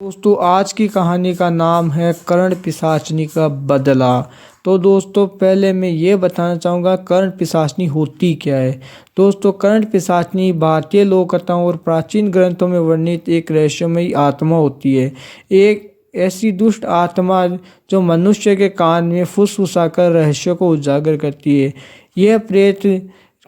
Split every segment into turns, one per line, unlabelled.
दोस्तों आज की कहानी का नाम है कर्ण पिशाचनी का बदला। तो दोस्तों पहले मैं ये बताना चाहूँगा कर्ण पिशाचनी होती क्या है। दोस्तों कर्ण पिशाचनी भारतीय लोक कथाओं और प्राचीन ग्रंथों में वर्णित एक रहस्यमयी आत्मा होती है। एक ऐसी दुष्ट आत्मा जो मनुष्य के कान में फुसफुसाकर रहस्यों को उजागर करती है। यह प्रेत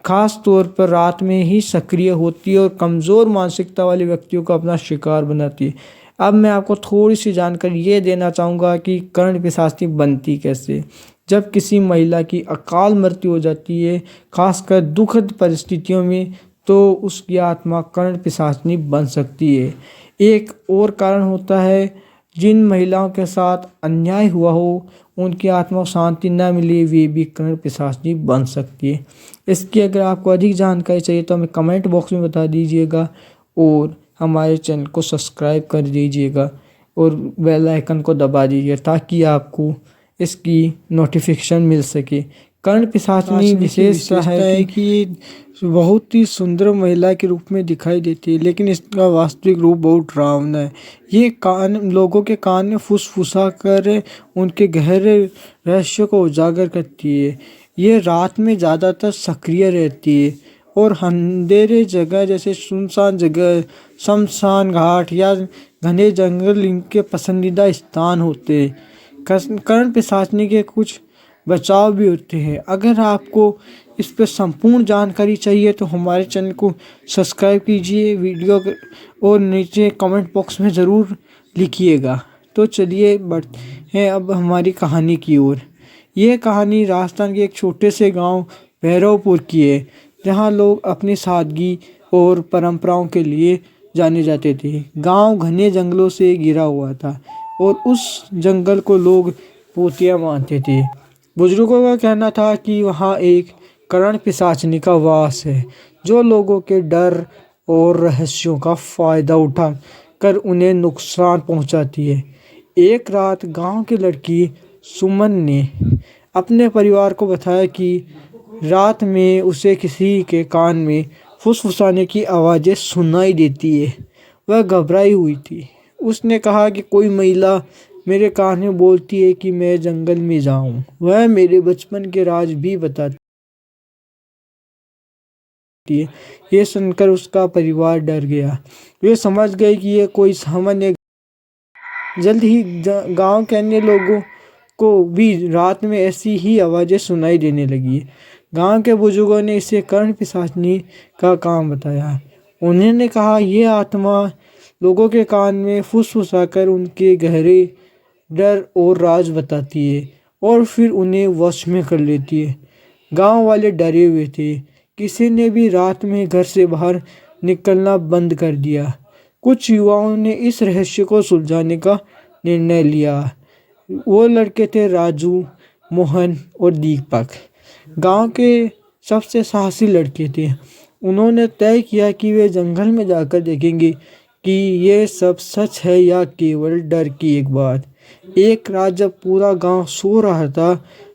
खास तौर पर रात में ही सक्रिय होती है और कमज़ोर मानसिकता वाले व्यक्तियों को अपना शिकार बनाती है। अब मैं आपको थोड़ी सी जानकारी ये देना चाहूँगा कि कर्ण पिशाचनी बनती कैसे। जब किसी महिला की अकाल मृत्यु हो जाती है, खासकर दुखद परिस्थितियों में, तो उसकी आत्मा कर्ण पिशाचनी बन सकती है। एक और कारण होता है, जिन महिलाओं के साथ अन्याय हुआ हो, उनकी आत्मा को शांति न मिले, वे भी कर्ण पिशाचनी बन सकती है। इसकी अगर आपको अधिक जानकारी चाहिए तो हमें कमेंट बॉक्स में बता दीजिएगा और हमारे चैनल को सब्सक्राइब कर दीजिएगा और बेल आइकन को दबा दीजिए ताकि आपको इसकी नोटिफिकेशन मिल सके। कर्ण पिशाचनी विशेषता है कि ये बहुत ही सुंदर महिला के रूप में दिखाई देती है, लेकिन इसका वास्तविक रूप बहुत डरावना है। ये कान लोगों के कान में फुसफुसा कर उनके गहरे रहस्यों को उजागर करती है। ये रात में ज़्यादातर सक्रिय रहती है और अंधेरे जगह जैसे सुनसान जगह, शमशान घाट या घने जंगल इनके पसंदीदा स्थान होते हैं। कर्ण पिशाचनी के कुछ बचाव भी होते हैं। अगर आपको इस पर संपूर्ण जानकारी चाहिए तो हमारे चैनल को सब्सक्राइब कीजिए वीडियो और नीचे कमेंट बॉक्स में ज़रूर लिखिएगा। तो चलिए बढ़ते हैं अब हमारी कहानी की ओर। ये कहानी राजस्थान के एक छोटे से गांव भैरवपुर की है, जहां लोग अपनी सादगी और परंपराओं के लिए जाने जाते थे। गांव घने जंगलों से घिरा हुआ था और उस जंगल को लोग भूतिया मानते थे। बुजुर्गों का कहना था कि वहाँ एक कर्ण पिशाचनी का वास है, जो लोगों के डर और रहस्यों का फायदा उठा कर उन्हें नुकसान पहुंचाती है। एक रात गांव की लड़की सुमन ने अपने परिवार को बताया कि रात में उसे किसी के कान में फुसफुसाने की आवाज़ें सुनाई देती है। वह घबराई हुई थी। उसने कहा कि कोई महिला मेरे कान में बोलती है कि मैं जंगल में जाऊं। वह मेरे बचपन के राज भी बताती है। ये सुनकर उसका परिवार डर गया। वे समझ गए कि ये कोई सामान्य। जल्द ही गांव के अन्य लोगों को भी रात में ऐसी ही आवाज़ें सुनाई देने लगी। गांव के बुजुर्गों ने इसे कर्ण पिशाचनी का काम बताया। उन्होंने कहा यह आत्मा लोगों के कान में फुसफुसाकर उनके गहरे डर और राज बताती है और फिर उन्हें वश में कर लेती है। गांव वाले डरे हुए थे। किसी ने भी रात में घर से बाहर निकलना बंद कर दिया। कुछ युवाओं ने इस रहस्य को सुलझाने का निर्णय लिया। वो लड़के थे राजू, मोहन और दीपक। गांव के सबसे साहसी लड़के थे। उन्होंने तय किया कि वे जंगल में जाकर देखेंगे कि ये सब सच है या केवल डर की एक बात। एक रात जब पूरा गांव सो रहा था,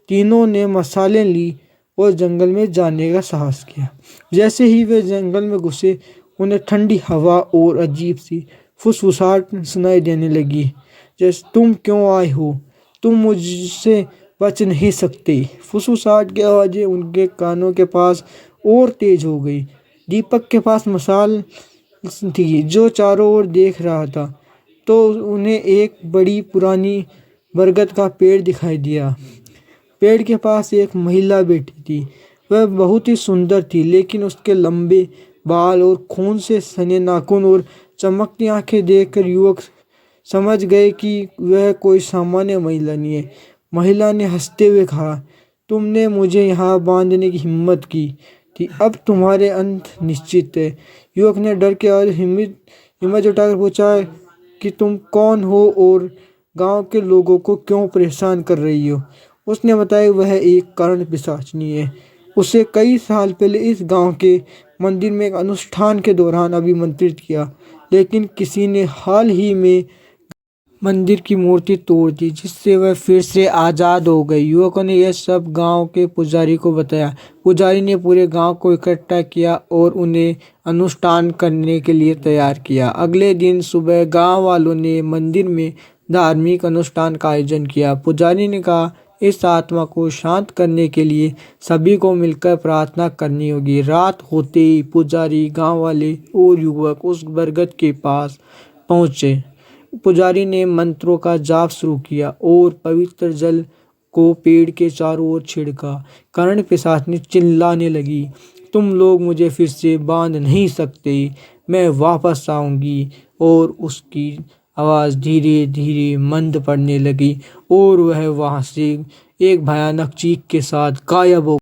तीनों ने मसालें ली और जंगल में जाने का साहस किया। जैसे ही वे जंगल में घुसे, उन्हें ठंडी हवा और अजीब सी फुसफुसाहट सुनाई देने लगी, जैसे तुम क्यों आए हो, तुम मुझसे बच नहीं सकते। फुसफुसाहट की आवाज़ें उनके कानों के पास और तेज हो गई। दीपक के पास मसाल थी जो चारों ओर देख रहा था, तो उन्हें एक बड़ी पुरानी बरगद का पेड़ दिखाई दिया। पेड़ के पास एक महिला बैठी थी। वह बहुत ही सुंदर थी, लेकिन उसके लंबे बाल और खून से सने नाखून और चमकती आंखें देखकर युवक समझ गए कि वह कोई सामान्य महिला नहीं है। महिला ने हंसते हुए कहा, तुमने मुझे यहाँ बांधने की हिम्मत की थी, अब तुम्हारे अंत निश्चित है। युवक ने डर के और हिम्मत जुटाकर पूछा कि तुम कौन हो और गांव के लोगों को क्यों परेशान कर रही हो। उसने बताया वह एक कर्ण पिशाचनी है। उसे कई साल पहले इस गांव के मंदिर में एक अनुष्ठान के दौरान अभिमंत्रित किया, लेकिन किसी ने हाल ही में मंदिर की मूर्ति तोड़ दी, जिससे वह फिर से आज़ाद हो गई। युवकों ने यह सब गांव के पुजारी को बताया। पुजारी ने पूरे गांव को इकट्ठा किया और उन्हें अनुष्ठान करने के लिए तैयार किया। अगले दिन सुबह गांव वालों ने मंदिर में धार्मिक अनुष्ठान का आयोजन किया। पुजारी ने कहा, इस आत्मा को शांत करने के लिए सभी को मिलकर प्रार्थना करनी होगी। रात होते ही पुजारी, गांव वाले और युवक उस बरगद के पास पहुंचे। पुजारी ने मंत्रों का जाप शुरू किया और पवित्र जल को पेड़ के चारों ओर छिड़का। कर्ण पिशाचिनी चिल्लाने लगी, तुम लोग मुझे फिर से बांध नहीं सकते, मैं वापस आऊंगी। और उसकी आवाज़ धीरे धीरे मंद पड़ने लगी और वह वहां से एक भयानक चीख के साथ गायब हो